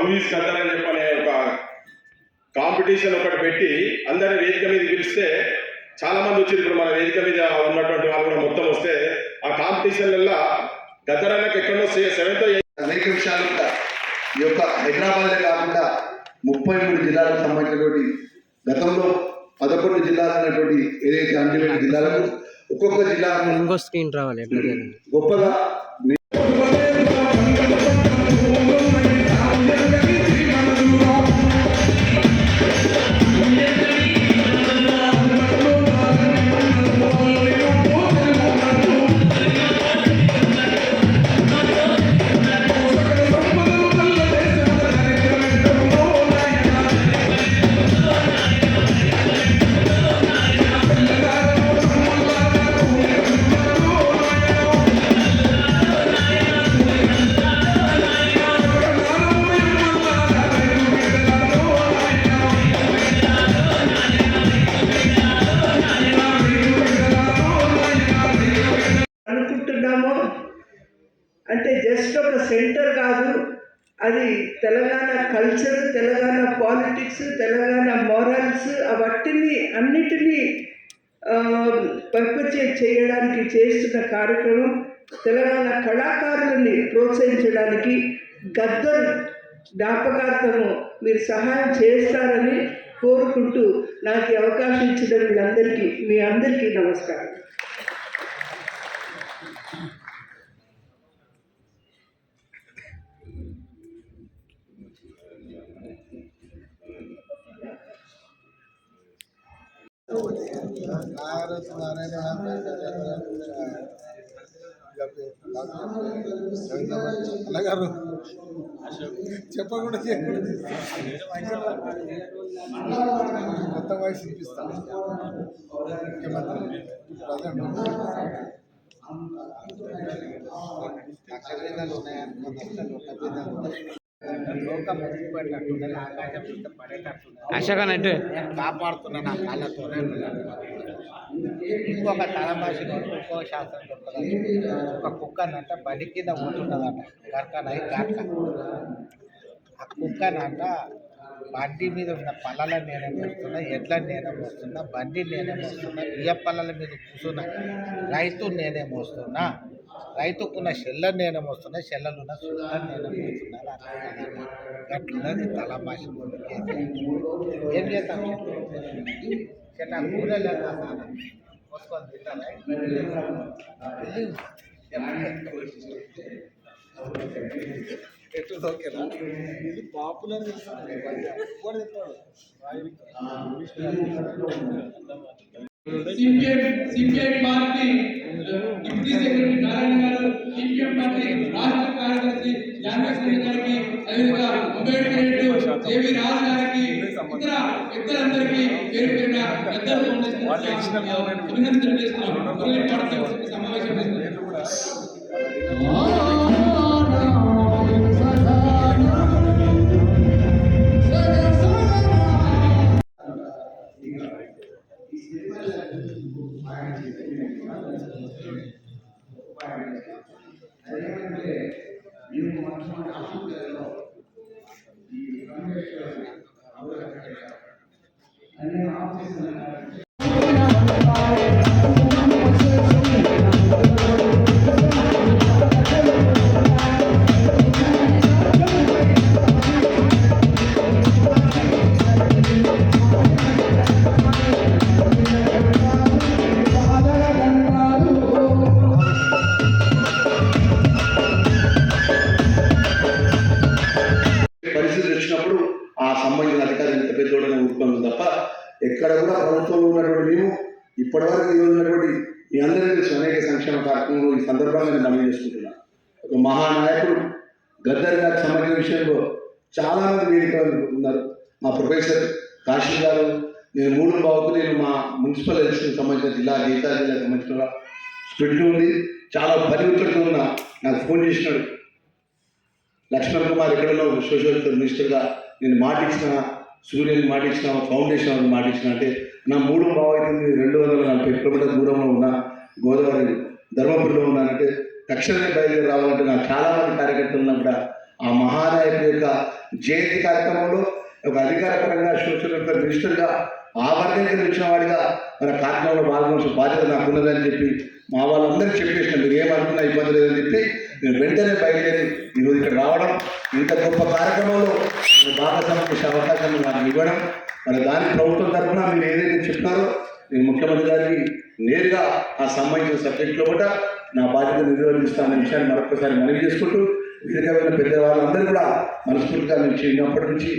Who's Gaddar అని చెప్పనే ఒక కాంపిటీషన్ ఒకటి పెట్టి అందరి వేదిక మీద పిలిస్తే చాలా మంది వచ్చారు. ఇప్పుడు మన వేదిక మీద ఉన్నటువంటి వాళ్ళు కూడా మొత్తం వస్తే ఆ కాంపిటీషన్లలో గద్దర్ అన్నకి ఎక్కడో 7th అనేక విషయాలు కూడా ఈ యొక్క హైదరాబాద్లో కాకుండా 33 జిల్లాలకు సంబంధించినటువంటి గతంలో 11 జిల్లాలు ఉన్నటువంటి ఏదైతే అన్ని జిల్లాలకు ఒక్కొక్క జిల్లా ఇంకో స్క్రీన్ రావాలి గొప్పగా అంటే జస్ట్ ఒక సెంటర్ కాదు, అది Telangana culture, Telangana politics, Telangana morals అన్నిటినీ పరిచయం చేయడానికి చేస్తున్న కార్యక్రమం. తెలంగాణ కళాకారులని ప్రోత్సహించడానికి గద్దర్ జ్ఞాపకార్థము మీరు సహాయం చేస్తారని కోరుకుంటూ నాకు అవకాశం ఇచ్చిన మీ అందరికీ నమస్కారం. చెప్పకుండా కొత్త వాయిస్ వినిపిస్తాను. ముఖ్యమంత్రి అశోకనట్టు కాపాడుతున్నా కాళ్ళతోనే. ఇంకొక తలమాసిన ఇంకో శాస్త్రం చెప్తుంది, ఒక కుక్కనంట బండి కింద పోతుంటుందంట గర్కనై గాట్క. ఆ కుక్కనంట బండి మీద ఉన్న పళ్ళని నేనే మోస్తున్నా, ఎడ్లని నేనే మోస్తున్నా, బండి నేనే మోస్తున్నా, బియ్య పళ్ళల మీద కూర్చున్నా, రైతు నేనే మోస్తున్నా, రైతుకున్న చెల్లని నేనే మోస్తున్నా, చెల్లలున్న సుల్తాన్ని నేనే మోస్తున్నా. అట్లున్నది తలమాసిన ఏం చేస్తాం? చెట్ల కూరలు మోసుకొని తింటారా? ఇది popular CPI party deputy secretary Narayana గారు, సిపిఎం పార్టీ రాష్ట్ర కార్యదర్శి జానకృష్ణ గారికి, అదేవిధంగా అంబేద్కర్ రెడ్డి, జేవి రాజు గారికి, ఇతర పెద్దలందరికీ పేరు పేరున పెద్దల ఫౌండేషన్ అభినందనలు చేస్తున్నాం. సమావేశం ఎక్కడ కూడా ప్రభుత్వంలో ఉన్నటువంటి మేము ఇప్పటివరకు ఉన్నటువంటి మీ అందరికీ తెలుసు అనేక సంక్షేమ కార్యక్రమంలో ఈ సందర్భంగా నేను మనం చేసుకుంటున్నాను. ఒక మహానాయకుడు గద్దర్ గారికి సంబంధించిన విషయంలో చాలామంది వేదిక ఉన్నారు. మా ప్రొఫెసర్ కాశీ గారు, నేను 3 బావుకు నేను మా మున్సిపల్ ఎలక్షన్ సంబంధించిన జిల్లా గీతా జిల్లాకు సంబంధించిన స్ప్రిట్ ఉంది, చాలా పరిమితులతో ఉన్న నాకు ఫోన్ చేసినాడు. లక్ష్మణ్ కుమార్ ఎక్కడలో సోషల్ మినిస్టర్గా నేను మాటిచ్చిన, సూర్యుని మాటిచ్చిన, ఫౌండేషన్ మాటిచ్చిన, అంటే నా 3 బావు అయితే 240 కిలోమీటర్ల దూరంలో ఉన్న గోదావరి ధర్మపురిలో ఉన్నానంటే తక్షణమే బయలుదేరి రావాలంటే నాకు చాలామంది కార్యకర్తలు ఉన్నా కూడా ఆ మహానాయకుడి యొక్క జయంతి కార్యక్రమంలో ఒక అధికారపరంగా సోషల్ వెల్ఫేర్ మినిస్టర్గా ఆ వర్గంగా వచ్చిన వాడిగా మన కార్యక్రమంలో పాల్గొనాల్సిన బాధ్యత నాకు ఉన్నదని చెప్పి మా వాళ్ళందరికీ చెప్పేసిన మీరు ఏమనుకున్నా ఇబ్బంది లేదని చెప్పి నేను వెంటనే బయలుదేరి ఈరోజు ఇక్కడ రావడం, ఇంత గొప్ప కార్యక్రమంలో భాగస్వామ్యం చేసే అవకాశం నాకు ఇవ్వడం, మరి దానికి ప్రభుత్వం తరఫున మీరు ఏదైతే చెప్పినారో నేను ముఖ్యమంత్రి గారికి నేరుగా ఆ సంబంధించిన సబ్జెక్టులో కూడా నా బాధ్యత నిర్వహిస్తానన్న విషయాన్ని మరొకసారి మనవి చేసుకుంటూ వేదిక పెద్ద వాళ్ళందరూ కూడా మనస్ఫూర్తిగా నేను చిన్నప్పటి నుంచి